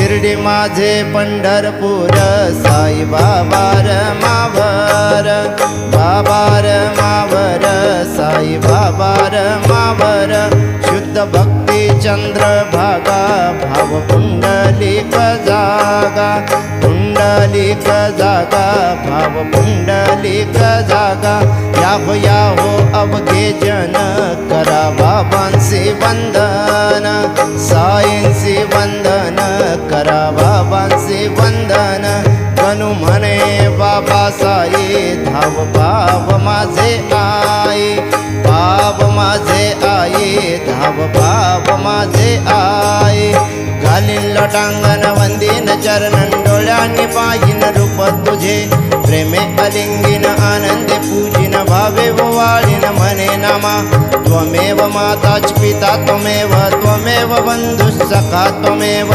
शिर्डी माझे पंढरपूर साई बाबा मावर बाबा मावर साई बाबा मावर शुद्ध भक्ती चंद्रभागा भाव पुंडलिक जागा पुंडलिक जागा भाव पुंडलिक जागा याहो अवघे जन करा बाबांसी वंदन साईंसी वंदन करा बाबांसी वंदन गणू म्हणे बाबा साई धाव भाव माझे आई भाव माझे आई धाव भाव माझे आई घालीन लटांगण वंदीन चरणन डोळ्यांनी पाहिन रूप तुझे प्रेमे अलिंगिन आनंदे पूजिन भावे वाळीन म्हणे नामा त्वमेव माता च पिता त्वमेव त्वमेव बंधुः सखा त्वमेव